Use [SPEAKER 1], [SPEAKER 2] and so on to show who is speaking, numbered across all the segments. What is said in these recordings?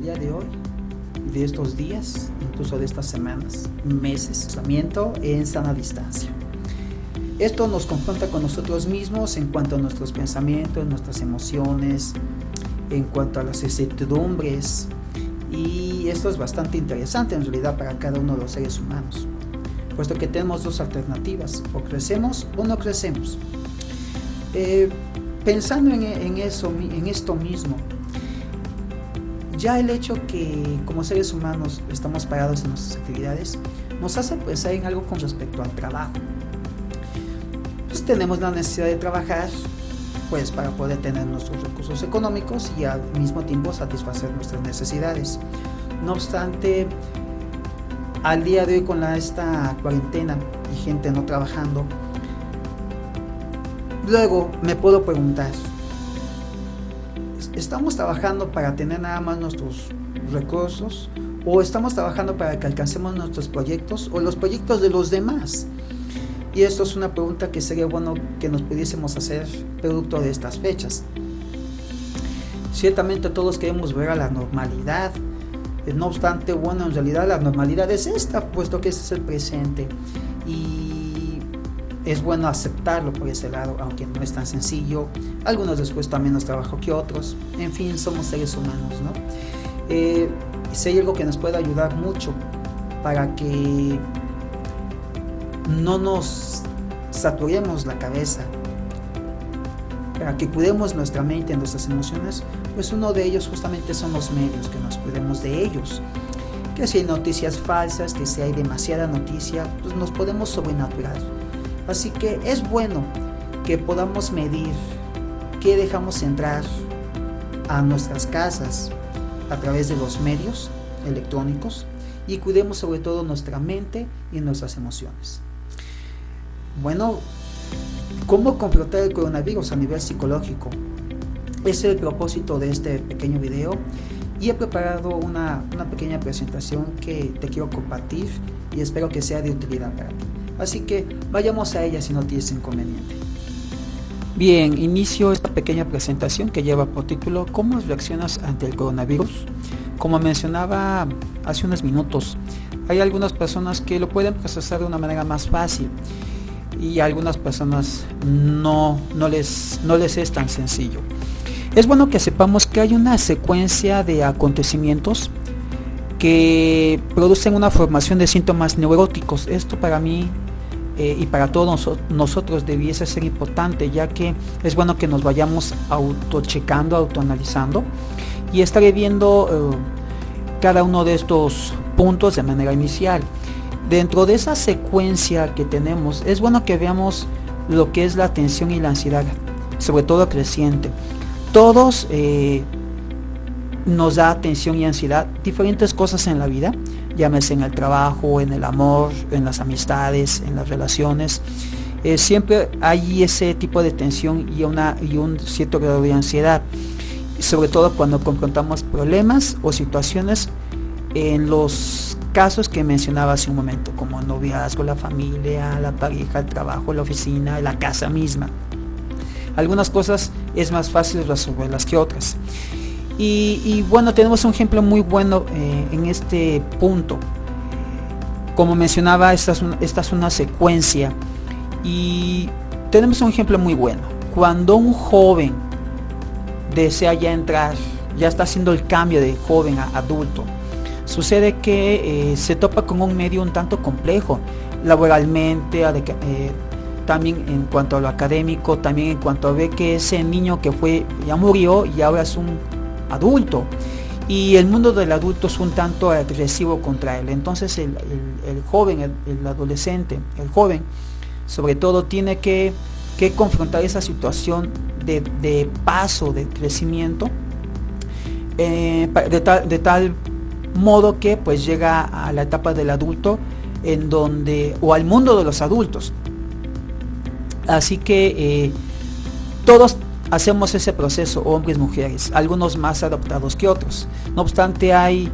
[SPEAKER 1] día de hoy, de estos días, incluso de estas semanas, meses, aislamiento en sana distancia. Esto nos confronta con nosotros mismos en cuanto a nuestros pensamientos, nuestras emociones, en cuanto a las incertidumbres, y esto es bastante interesante en realidad para cada uno de los seres humanos, puesto que tenemos dos alternativas: o crecemos o no crecemos. Pensando en esto mismo, ya el hecho que como seres humanos estamos parados en nuestras actividades nos hace pensar en algo con respecto al trabajo. Pues tenemos la necesidad de trabajar, pues, para poder tener nuestros recursos económicos y al mismo tiempo satisfacer nuestras necesidades. No obstante, al día de hoy, con esta cuarentena y gente no trabajando, luego me puedo preguntar, ¿estamos trabajando para tener nada más nuestros recursos? ¿O estamos trabajando para que alcancemos nuestros proyectos o los proyectos de los demás? Y esto es una pregunta que sería bueno que nos pudiésemos hacer producto de estas fechas. Ciertamente todos queremos ver a la normalidad. No obstante, bueno, en realidad la normalidad es esta, puesto que ese es el presente. Y es bueno aceptarlo por ese lado, aunque no es tan sencillo. Algunos después también menos trabajo que otros. En fin, somos seres humanos, ¿no? Si hay algo que nos puede ayudar mucho para que no nos saturemos la cabeza, para que cuidemos nuestra mente y nuestras emociones, pues uno de ellos justamente son los medios, que nos cuidemos de ellos. Que si hay noticias falsas, que si hay demasiada noticia, pues nos podemos sobrenaturar. Así que es bueno que podamos medir qué dejamos entrar a nuestras casas a través de los medios electrónicos, y cuidemos sobre todo nuestra mente y nuestras emociones. Bueno, ¿cómo confrontar el coronavirus a nivel psicológico? Ese es el propósito de este pequeño video, y he preparado una pequeña presentación que te quiero compartir y espero que sea de utilidad para ti. Así que vayamos a ella si no tienes inconveniente. Bien, inicio esta pequeña presentación que lleva por título ¿Cómo reaccionas ante el coronavirus? Como mencionaba hace unos minutos, hay algunas personas que lo pueden procesar de una manera más fácil, y a algunas personas no les es tan sencillo. Es bueno que sepamos que hay una secuencia de acontecimientos que producen una formación de síntomas neuróticos. Esto para mí y para todos nosotros debiese ser importante, ya que es bueno que nos vayamos autochecando, autoanalizando y estaré viendo cada uno de estos puntos de manera inicial. Dentro de esa secuencia que tenemos, es bueno que veamos lo que es la tensión y la ansiedad, sobre todo creciente. Todos nos da tensión y ansiedad diferentes cosas en la vida, llámese en el trabajo, en el amor, en las amistades, en las relaciones. Siempre hay ese tipo de tensión y un cierto grado de ansiedad, sobre todo cuando confrontamos problemas o situaciones en los casos que mencionaba hace un momento, como el noviazgo, la familia, la pareja, el trabajo, la oficina, la casa misma. Algunas cosas es más fácil resolverlas que otras. Y bueno, tenemos un ejemplo muy bueno en este punto. Como mencionaba, esta es una secuencia, y tenemos un ejemplo muy bueno. Cuando un joven desea ya está haciendo el cambio de joven a adulto, sucede que se topa con un medio un tanto complejo, laboralmente, también en cuanto a lo académico, también en cuanto a ver que ese niño que ya murió y ahora es un adulto, y el mundo del adulto es un tanto agresivo contra él. Entonces el joven, el adolescente, el joven sobre todo, tiene que confrontar esa situación de paso, de crecimiento, de tal modo que pues llega a la etapa del adulto, o al mundo de los adultos. Así que todos hacemos ese proceso, hombres, mujeres, algunos más adaptados que otros. No obstante, hay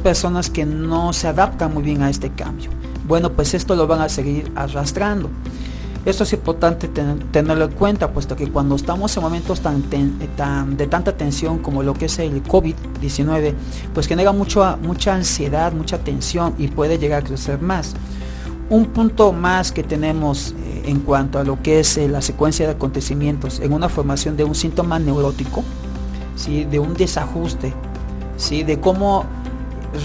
[SPEAKER 1] personas que no se adaptan muy bien a este cambio. Bueno, pues esto lo van a seguir arrastrando. Esto es importante tenerlo en cuenta, puesto que cuando estamos en momentos de tanta tensión como lo que es el COVID-19, pues genera mucha ansiedad, mucha tensión y puede llegar a crecer más. Un punto más que tenemos en cuanto a lo que es la secuencia de acontecimientos en una formación de un síntoma neurótico, ¿sí? De un desajuste, ¿sí? De cómo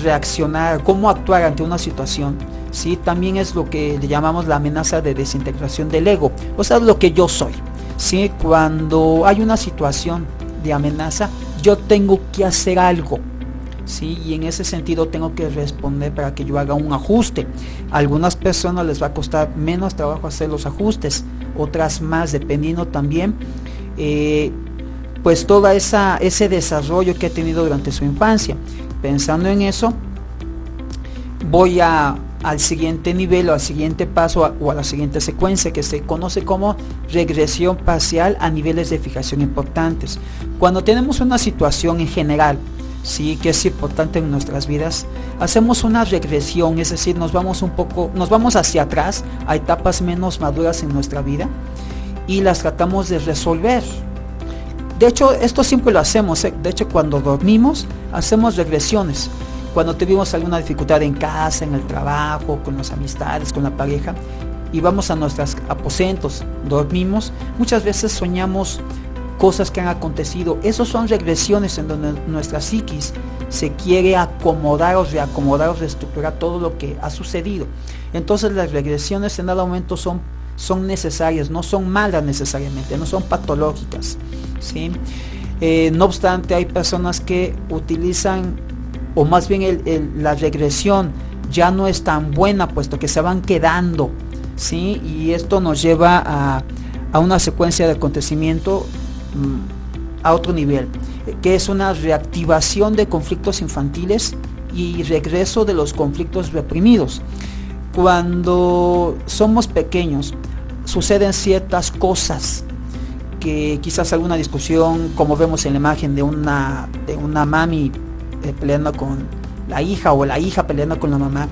[SPEAKER 1] reaccionar, cómo actuar ante una situación, ¿sí? También es lo que le llamamos la amenaza de desintegración del ego, o sea, lo que yo soy, ¿sí? Cuando hay una situación de amenaza, yo tengo que hacer algo, ¿sí? Y en ese sentido tengo que responder para que yo haga un ajuste. A algunas personas les va a costar menos trabajo hacer los ajustes, otras más, dependiendo también pues todo ese desarrollo que ha tenido durante su infancia. Pensando en eso, voy al siguiente nivel o al siguiente paso o a la siguiente secuencia, que se conoce como regresión parcial a niveles de fijación importantes. Cuando tenemos una situación en general, sí, que es importante en nuestras vidas, hacemos una regresión, es decir, nos vamos hacia atrás a etapas menos maduras en nuestra vida y las tratamos de resolver. De hecho, esto siempre lo hacemos, de hecho, cuando dormimos hacemos regresiones. Cuando tuvimos alguna dificultad en casa, en el trabajo, con las amistades, con la pareja, y vamos a nuestros aposentos, dormimos, muchas veces soñamos cosas que han acontecido. Esos son regresiones en donde nuestra psiquis se quiere acomodar o reacomodar o reestructurar todo lo que ha sucedido. Entonces las regresiones en dado momento son necesarias, no son malas necesariamente, no son patológicas, ¿sí? No obstante, hay personas que utilizan, o más bien la regresión ya no es tan buena, puesto que se van quedando, ¿sí? Y esto nos lleva a una secuencia de acontecimiento a otro nivel, que es una reactivación de conflictos infantiles y regreso de los conflictos reprimidos. Cuando somos pequeños suceden ciertas cosas, que quizás alguna discusión, como vemos en la imagen de una mami peleando con la hija, o la hija peleando con la mamá.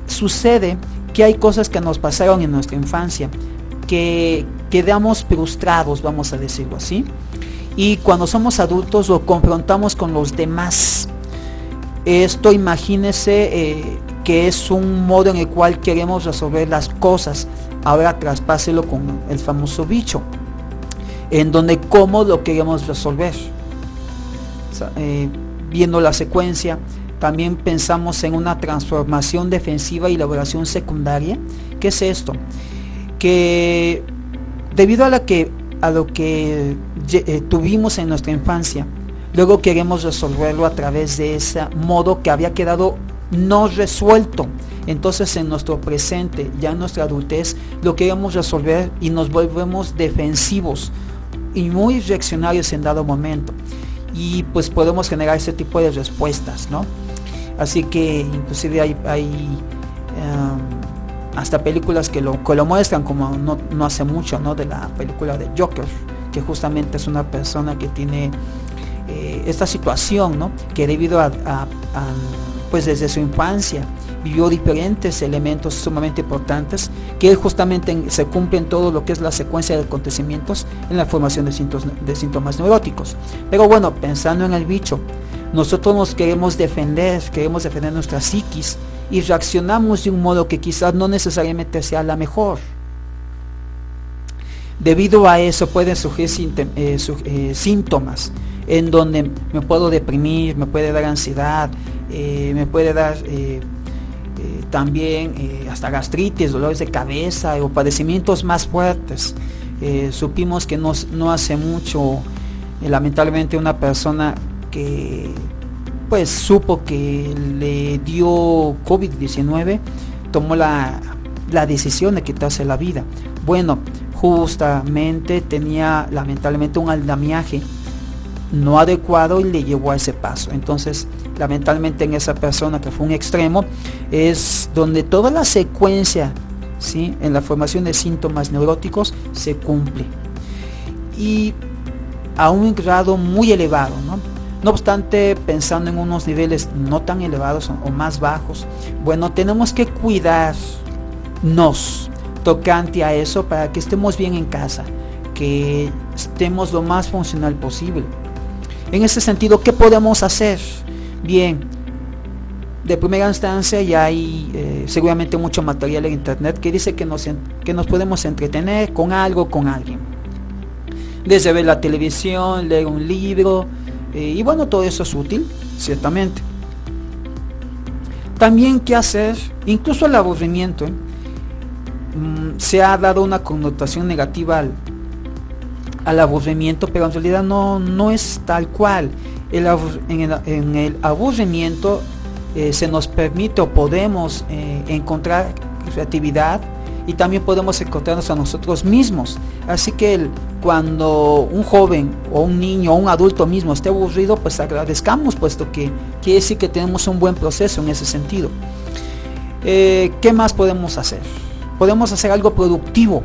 [SPEAKER 1] Sucede que hay cosas que nos pasaron en nuestra infancia que quedamos frustrados, vamos a decirlo así, y cuando somos adultos lo confrontamos con los demás. Esto, imagínese que es un modo en el cual queremos resolver las cosas. Ahora traspáselo con el famoso bicho, en donde cómo lo queremos resolver. O sea, viendo la secuencia, también pensamos en una transformación defensiva y elaboración secundaria. ¿Qué es esto? Que debido a lo que tuvimos en nuestra infancia, luego queremos resolverlo a través de ese modo que había quedado no resuelto. Entonces en nuestro presente, ya en nuestra adultez, lo queremos resolver y nos volvemos defensivos y muy reaccionarios en dado momento, y pues podemos generar ese tipo de respuestas, ¿no? Así que inclusive hay hasta películas que lo muestran, como no hace mucho, ¿no? De la película de Joker, que justamente es una persona que tiene esta situación, ¿no? Que debido a pues desde su infancia vivió diferentes elementos sumamente importantes, que justamente se cumplen todo lo que es la secuencia de acontecimientos en la formación de síntomas neuróticos. Pero bueno, pensando en el bicho, nosotros nos queremos defender nuestra psiquis, y reaccionamos de un modo que quizás no necesariamente sea la mejor. Debido a eso pueden surgir síntomas en donde me puedo deprimir, me puede dar ansiedad, me puede dar también hasta gastritis, dolores de cabeza o padecimientos más fuertes. Supimos que no hace mucho, lamentablemente, una persona que pues supo que le dio COVID-19 tomó la decisión de quitarse la vida. Bueno, justamente tenía lamentablemente un andamiaje no adecuado y le llevó a ese paso. Entonces, lamentablemente, en esa persona, que fue un extremo, es donde toda la secuencia, ¿sí?, en la formación de síntomas neuróticos se cumple, y a un grado muy elevado, ¿no? No obstante, pensando en unos niveles no tan elevados o más bajos, bueno, tenemos que cuidarnos, tocante a eso, para que estemos bien en casa, que estemos lo más funcional posible. En ese sentido, ¿qué podemos hacer? Bien, de primera instancia ya hay seguramente mucho material en internet que dice que nos podemos entretener con algo, con alguien. Desde ver la televisión, leer un libro, y bueno, todo eso es útil, ciertamente. También, ¿qué hacer? Incluso el aburrimiento, se ha dado una connotación negativa al aburrimiento, pero en realidad no es tal cual. En el aburrimiento se nos permite o podemos encontrar creatividad, y también podemos encontrarnos a nosotros mismos. Así que cuando un joven o un niño o un adulto mismo esté aburrido, pues agradezcamos, puesto que quiere decir que tenemos un buen proceso en ese sentido. ¿Qué más podemos hacer? Podemos hacer algo productivo,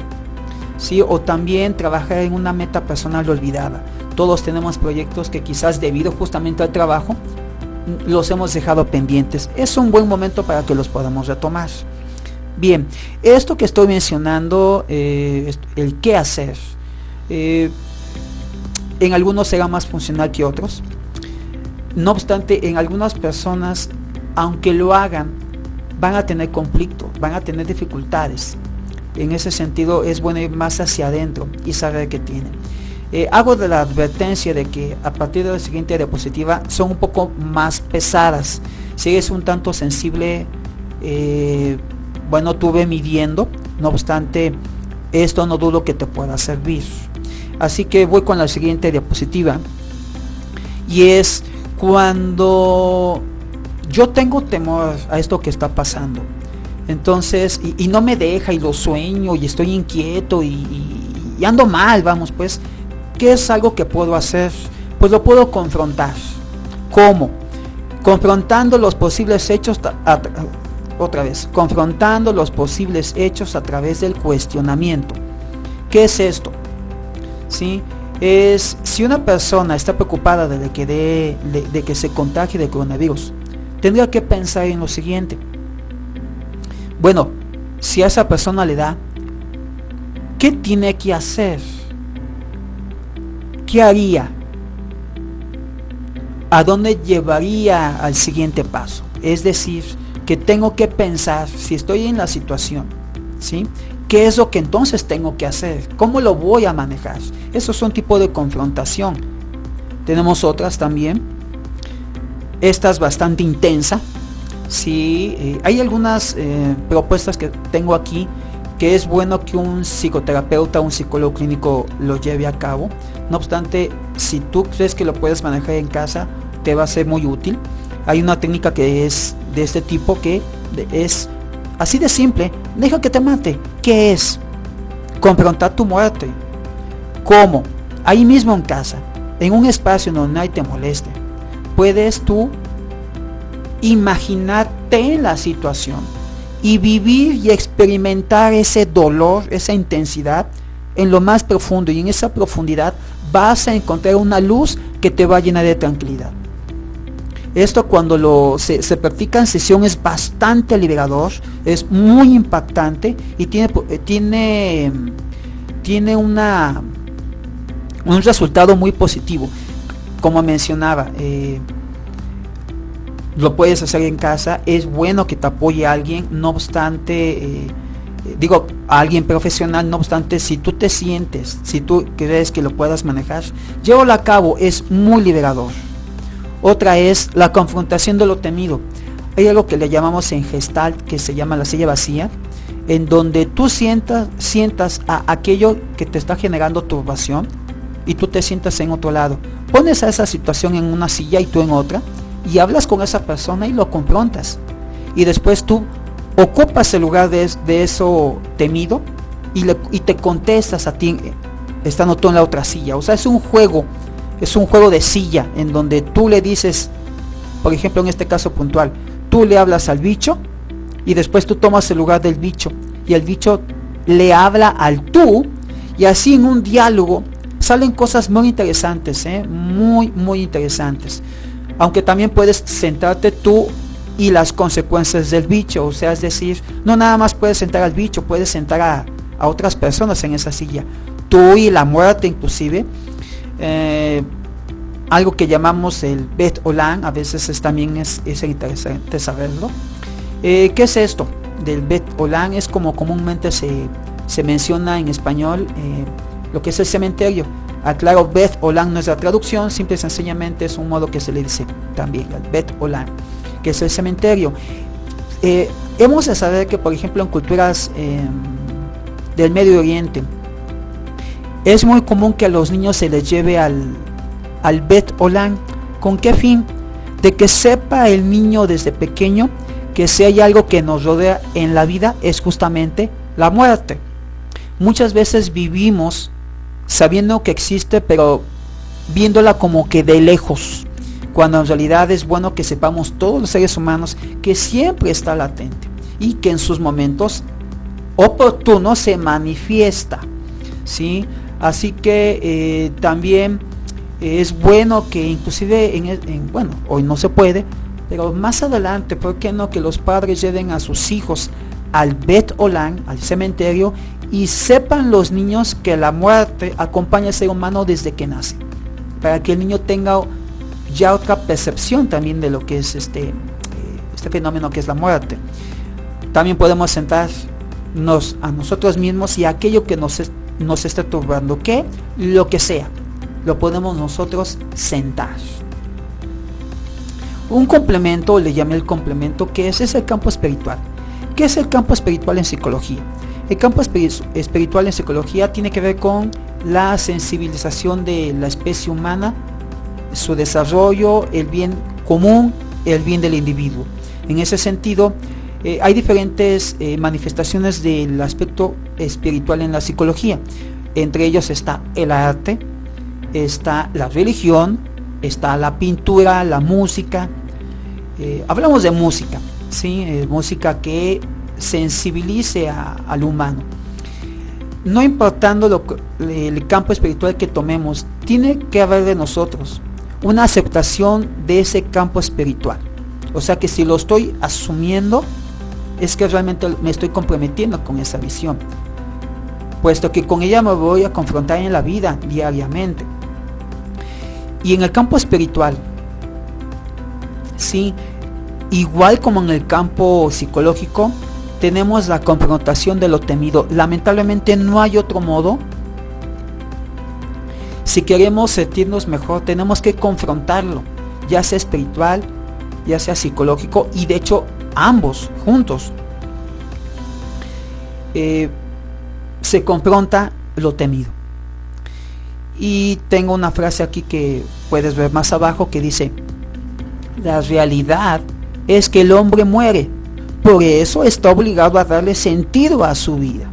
[SPEAKER 1] ¿sí? O también trabajar en una meta personal olvidada. Todos tenemos proyectos que quizás debido justamente al trabajo los hemos dejado pendientes. Es un buen momento para que los podamos retomar. Bien, esto que estoy mencionando, el qué hacer, en algunos será más funcional que otros. No obstante, en algunas personas, aunque lo hagan, van a tener conflicto, van a tener dificultades. En ese sentido es bueno ir más hacia adentro y saber qué tienen. Hago de la advertencia de que a partir de la siguiente diapositiva son un poco más pesadas. Si eres un tanto sensible, bueno, tú ve midiendo. No obstante, esto no dudo que te pueda servir. Así que voy con la siguiente diapositiva, y es cuando yo tengo temor a esto que está pasando. Entonces, y no me deja, y lo sueño, y estoy inquieto, y ando mal, vamos, pues, ¿qué es algo que puedo hacer? Pues lo puedo confrontar. ¿Cómo? Confrontando los posibles hechos, confrontando los posibles hechos a través del cuestionamiento. ¿Qué es esto? ¿Sí? Es si una persona está preocupada de que se contagie de coronavirus, tendría que pensar en lo siguiente. Bueno, si a esa persona le da, ¿qué tiene que hacer? ¿Qué haría? ¿A dónde llevaría al siguiente paso? Es decir, que tengo que pensar, si estoy en la situación, ¿sí? ¿Qué es lo que entonces tengo que hacer? ¿Cómo lo voy a manejar? Eso es un tipo de confrontación. Tenemos otras también. Esta es bastante intensa. Sí, hay algunas propuestas que tengo aquí que es bueno que un psicoterapeuta o un psicólogo clínico lo lleve a cabo. No obstante, si tú crees que lo puedes manejar en casa, te va a ser muy útil. Hay una técnica que es de este tipo, que es así de simple. Deja que te mate. ¿Qué es? Confrontar tu muerte. ¿Cómo? Ahí mismo en casa, en un espacio donde nadie te moleste. Puedes tú imaginarte en la situación y vivir y experimentar ese dolor, esa intensidad en lo más profundo, y en esa profundidad vas a encontrar una luz que te va a llenar de tranquilidad. Esto, cuando se practica en sesión, es bastante liberador, es muy impactante y tiene un resultado muy positivo. Como mencionaba, lo puedes hacer en casa. Es bueno que te apoye a alguien, no obstante, a alguien profesional. No obstante, si tú te sientes, si tú crees que lo puedas manejar, llévalo a cabo, es muy liberador. Otra es la confrontación de lo temido. Hay algo que le llamamos en Gestalt, que se llama la silla vacía, en donde tú sientas a aquello que te está generando turbación, y tú te sientas en otro lado. Pones a esa situación en una silla y tú en otra, y hablas con esa persona y lo confrontas, y después tú ocupas el lugar de eso temido y te contestas a ti estando tú en la otra silla. O sea, es un juego de silla, en donde tú le dices, por ejemplo, en este caso puntual, tú le hablas al bicho y después tú tomas el lugar del bicho, y el bicho le habla al tú, y así en un diálogo salen cosas muy interesantes, muy muy interesantes. Aunque también puedes sentarte tú y las consecuencias del bicho. O sea, es decir, no nada más puedes sentar al bicho, puedes sentar a otras personas en esa silla, tú y la muerte inclusive. Algo que llamamos el Bet Olam, a veces también es interesante saberlo. ¿Qué es esto del Bet Olam? Es como comúnmente se menciona en español, lo que es el cementerio. Aclaro, Bet Olam no es la traducción, simple y sencillamente es un modo que se le dice también, el Bet Olam, que es el cementerio. Hemos de saber que, por ejemplo, en culturas del Medio Oriente, es muy común que a los niños se les lleve al Bet Olam. ¿Con qué fin? De que sepa el niño desde pequeño que si hay algo que nos rodea en la vida es justamente la muerte. Muchas veces vivimos sabiendo que existe, pero viéndola como que de lejos, cuando en realidad es bueno que sepamos todos los seres humanos que siempre está latente y que en sus momentos oportunos se manifiesta, ¿sí? Así que también es bueno que inclusive bueno, hoy no se puede, pero más adelante, ¿por qué no que los padres lleven a sus hijos al Bet Olam, al cementerio, y sepan los niños que la muerte acompaña al ser humano desde que nace, para que el niño tenga ya otra percepción también de lo que es este fenómeno que es la muerte. También podemos sentarnos a nosotros mismos y aquello que nos está turbando, que lo que sea, lo podemos nosotros sentar. Un complemento, le llamé el complemento, que es el campo espiritual. ¿Qué es el campo espiritual en psicología? El campo espiritual en psicología tiene que ver con la sensibilización de la especie humana, su desarrollo, el bien común, el bien del individuo. En ese sentido, hay diferentes manifestaciones del aspecto espiritual en la psicología. Entre ellos está el arte, está la religión, está la pintura, la música. Hablamos de música, ¿sí? Música que sensibilice al humano. No importando el campo espiritual que tomemos, tiene que haber de nosotros una aceptación de ese campo espiritual. O sea que si lo estoy asumiendo, es que realmente me estoy comprometiendo con esa visión, puesto que con ella me voy a confrontar en la vida diariamente. Y en el campo espiritual, sí, igual como en el campo psicológico, tenemos la confrontación de lo temido. Lamentablemente no hay otro modo. Si queremos sentirnos mejor, tenemos que confrontarlo, ya sea espiritual, ya sea psicológico, y de hecho ambos juntos. Se confronta lo temido. Y tengo una frase aquí que puedes ver más abajo que dice: la realidad es que el hombre muere, por eso está obligado a darle sentido a su vida.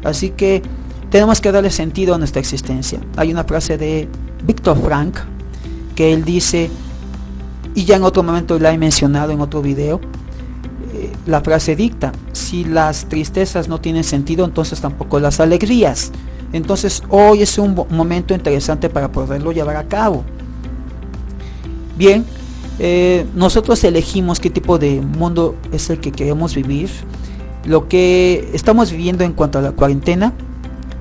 [SPEAKER 1] Así que tenemos que darle sentido a nuestra existencia. Hay una frase de Viktor Frankl que él dice, y ya en otro momento la he mencionado en otro video, la frase dicta: si las tristezas no tienen sentido, entonces tampoco las alegrías. Entonces hoy es un momento interesante para poderlo llevar a cabo. Bien, nosotros elegimos qué tipo de mundo es el que queremos vivir. Lo que estamos viviendo en cuanto a la cuarentena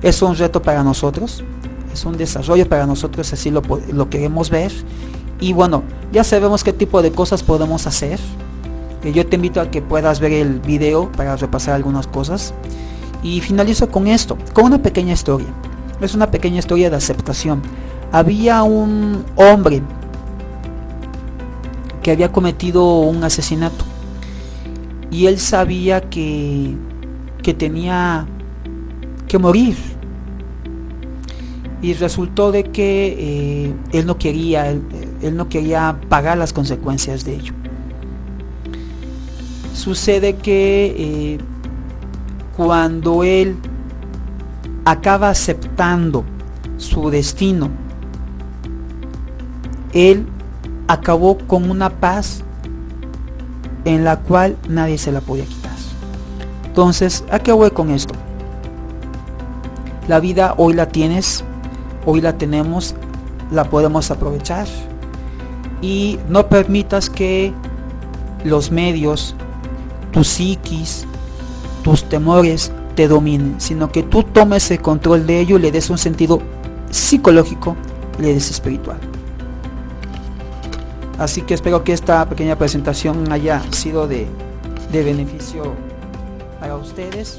[SPEAKER 1] es un reto para nosotros, es un desarrollo para nosotros, así lo queremos ver. Y bueno, ya sabemos qué tipo de cosas podemos hacer. Yo te invito a que puedas ver el video para repasar algunas cosas. Y finalizo con esto, con una pequeña historia. Es una pequeña historia de aceptación. Había un hombre que había cometido un asesinato y él sabía que tenía que morir, y resultó de que él no quería pagar las consecuencias de ello. Sucede que cuando él acaba aceptando su destino, él acabó con una paz en la cual nadie se la podía quitar. Entonces, ¿a qué voy con esto? La vida hoy la tienes, hoy la tenemos, la podemos aprovechar, y no permitas que los medios, tu psiquis, tus temores te dominen, sino que tú tomes el control de ello y le des un sentido psicológico y le des espiritual. Así que espero que esta pequeña presentación haya sido de beneficio para ustedes.